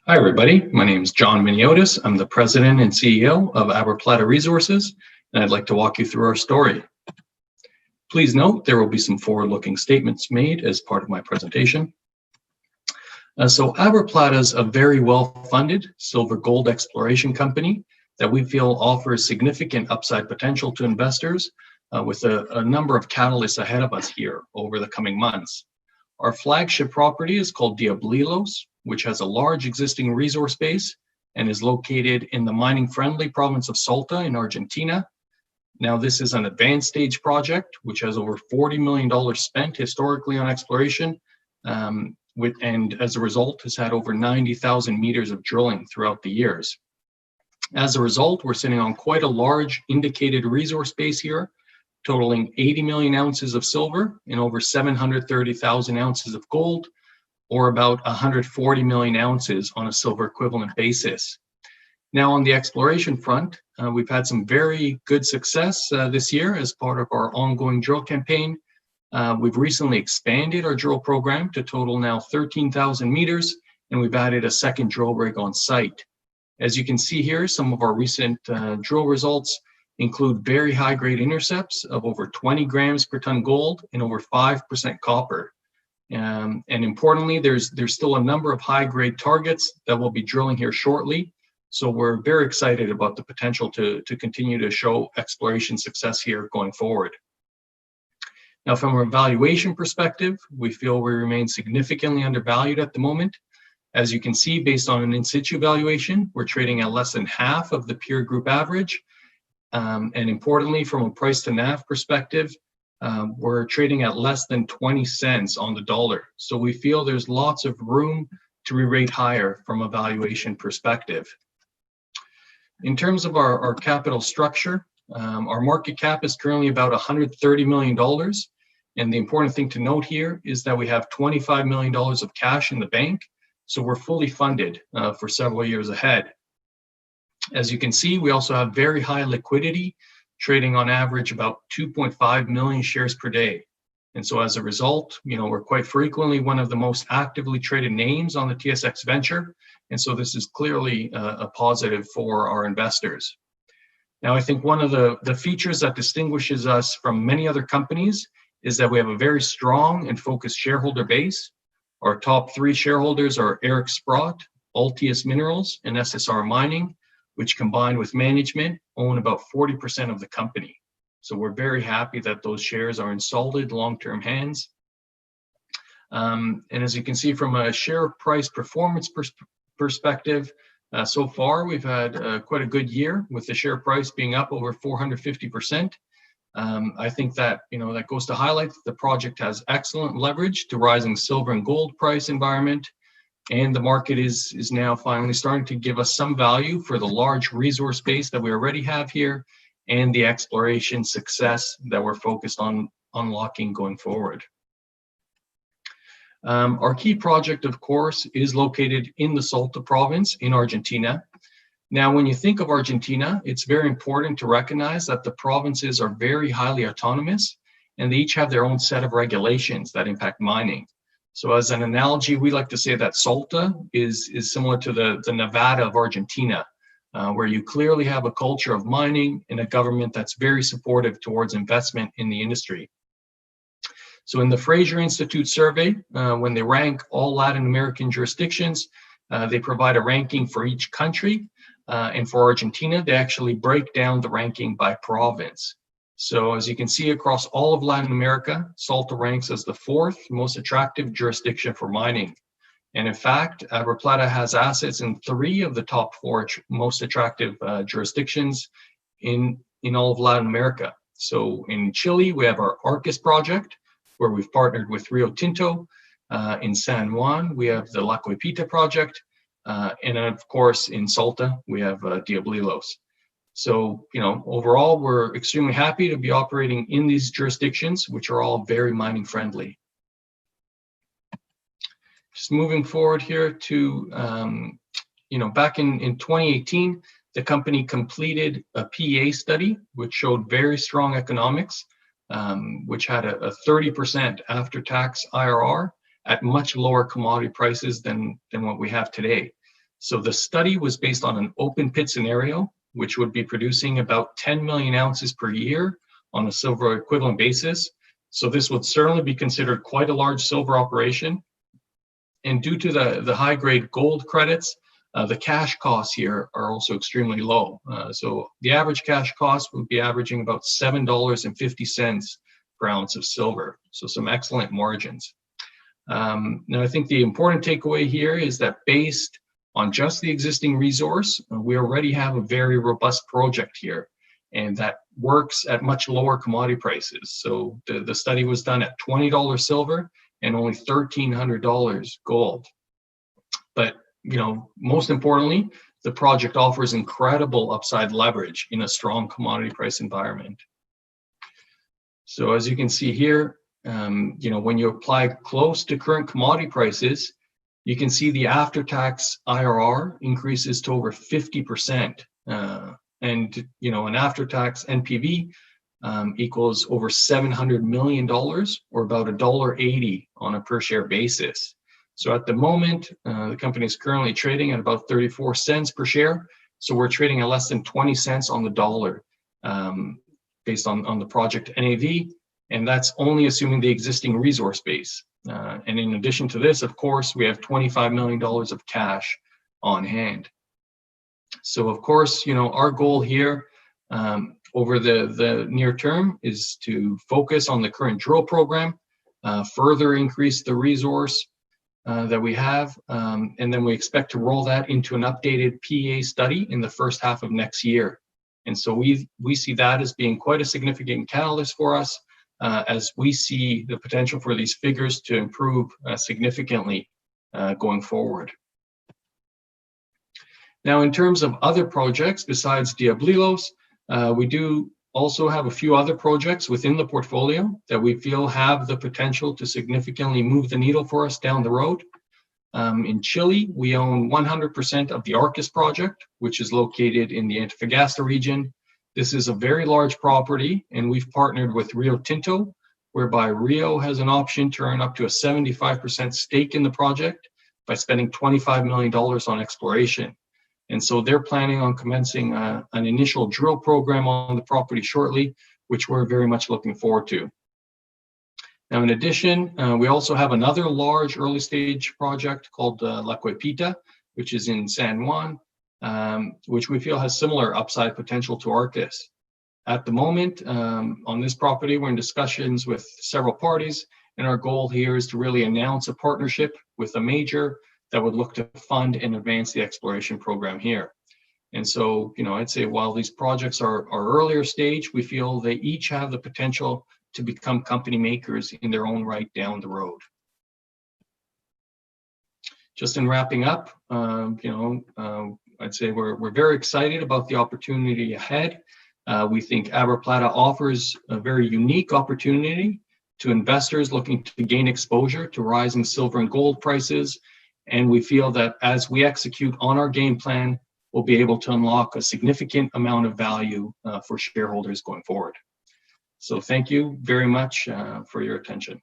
Hi, everybody. My name is John Miniotis. I'm the president and CEO of AbraPlata Resources, and I'd like to walk you through our story. Please note there will be some forward-looking statements made as part of my presentation. So AbraPlata is a very well-funded silver gold exploration company that we feel offers significant upside potential to investors with a number of catalysts ahead of us here over the coming months. Our flagship property is called Diablillos, which has a large existing resource base and is located in the mining-friendly province of Salta in Argentina. Now, this is an advanced stage project, which has over $40 million spent historically on exploration, and as a result has had over 90,000 meters of drilling throughout the years. As a result, we're sitting on quite a large indicated resource base here, totaling 80 million ounces of silver and over 730,000 ounces of gold, or about 140 million ounces on a silver equivalent basis. Now, on the exploration front, we've had some very good success this year as part of our ongoing drill campaign. We've recently expanded our drill program to total now 13,000 meters, and we've added a second drill rig on site. As you can see here, some of our recent drill results include very high-grade intercepts of over 20 grams per ton gold and over 5% copper. And importantly, there's still a number of high-grade targets that we'll be drilling here shortly. So we're very excited about the potential to continue to show exploration success here going forward. Now, from a valuation perspective, we feel we remain significantly undervalued at the moment. As you can see, based on an in-situ valuation, we're trading at less than half of the peer group average. And importantly, from a price to NAV perspective, we're trading at less than 20 cents on the dollar. So we feel there's lots of room to re-rate higher from a valuation perspective. In terms of our capital structure, our market cap is currently about $130 million. And the important thing to note here is that we have $25 million of cash in the bank. So we're fully funded for several years ahead. As you can see, we also have very high liquidity, trading on average about 2.5 million shares per day. And so as a result, we're quite frequently one of the most actively traded names on the TSX Venture. And so this is clearly a positive for our investors. Now, I think one of the features that distinguishes us from many other companies is that we have a very strong and focused shareholder base. Our top three shareholders are Sprott, Altius Minerals, and SSR Mining, which combined with management own about 40% of the company. So we're very happy that those shares are in solid long-term hands. And as you can see from a share price performance perspective, so far we've had quite a good year with the share price being up over 450%. I think that that goes to highlight that the project has excellent leverage to rising silver and gold price environment. And the market is now finally starting to give us some value for the large resource base that we already have here and the exploration success that we're focused on unlocking going forward. Our key project, of course, is located in the Salta province in Argentina. Now, when you think of Argentina, it's very important to recognize that the provinces are very highly autonomous and they each have their own set of regulations that impact mining. So as an analogy, we like to say that Salta is similar to the Nevada of Argentina, where you clearly have a culture of mining and a government that's very supportive towards investment in the industry. So in the Fraser Institute survey, when they rank all Latin American jurisdictions, they provide a ranking for each country. And for Argentina, they actually break down the ranking by province. So as you can see across all of Latin America, Salta ranks as the fourth most attractive jurisdiction for mining. And in fact, AbraPlata has assets in 3 of the top 4 most attractive jurisdictions in all of Latin America. So in Chile, we have our Arcas project, where we've partnered with Rio Tinto. In San Juan, we have the La Coipita project. And of course, in Salta, we have Diablillos. So, overall, we're extremely happy to be operating in these jurisdictions, which are all very mining friendly. Just moving forward here to, back in 2018, the company completed a PEA study, which showed very strong economics, which had a 30% after-tax IRR at much lower commodity prices than what we have today. So the study was based on an open pit scenario, which would be producing about 10 million ounces per year on a silver equivalent basis. So this would certainly be considered quite a large silver operation. And due to the high grade gold credits, the cash costs here are also extremely low. So the average cash cost would be averaging about $7.50 per ounce of silver. So some excellent margins. Now, I think the important takeaway here is that based on just the existing resource, we already have a very robust project here, and that works at much lower commodity prices. So the study was done at $20 silver and only $1,300 gold. But most importantly, the project offers incredible upside leverage in a strong commodity price environment. So as you can see here, when you apply close to current commodity prices, you can see the after-tax IRR increases to over 50%. And an after-tax NPV equals over $700 million, or about $1.80 on a per share basis. So at the moment, the company is currently trading at about 34 cents per share. So we're trading at less than 20 cents on the dollar based on the project NAV. And that's only assuming the existing resource base. And in addition to this, of course, we have $25 million of cash on hand. So of course, our goal here over the near term is to focus on the current drill program, further increase the resource that we have, and then we expect to roll that into an updated PEA study in the first half of next year. And so we see that as being quite a significant catalyst for us, as we see the potential for these figures to improve significantly going forward. Now, in terms of other projects besides Diablillos, we do also have a few other projects within the portfolio that we feel have the potential to significantly move the needle for us down the road. In Chile, we own 100% of the Arcas project, which is located in the Antofagasta region. This is a very large property, and we've partnered with Rio Tinto, whereby Rio has an option to earn up to a 75% stake in the project by spending $25 million on exploration. And so they're planning on commencing an initial drill program on the property shortly, which we're very much looking forward to. Now, in addition, we also have another large early stage project called La Cuepita, which is in San Juan, which we feel has similar upside potential to Arcas. At the moment, on this property, we're in discussions with several parties, and our goal here is to really announce a partnership with a major that would look to fund and advance the exploration program here. And so, I'd say while these projects are earlier stage, we feel they each have the potential to become company makers in their own right down the road. Just in wrapping up, I'd say we're very excited about the opportunity ahead. We think AbraPlata offers a very unique opportunity to investors looking to gain exposure to rising silver and gold prices. And we feel that as we execute on our game plan, we'll be able to unlock a significant amount of value for shareholders going forward. So thank you very much for your attention.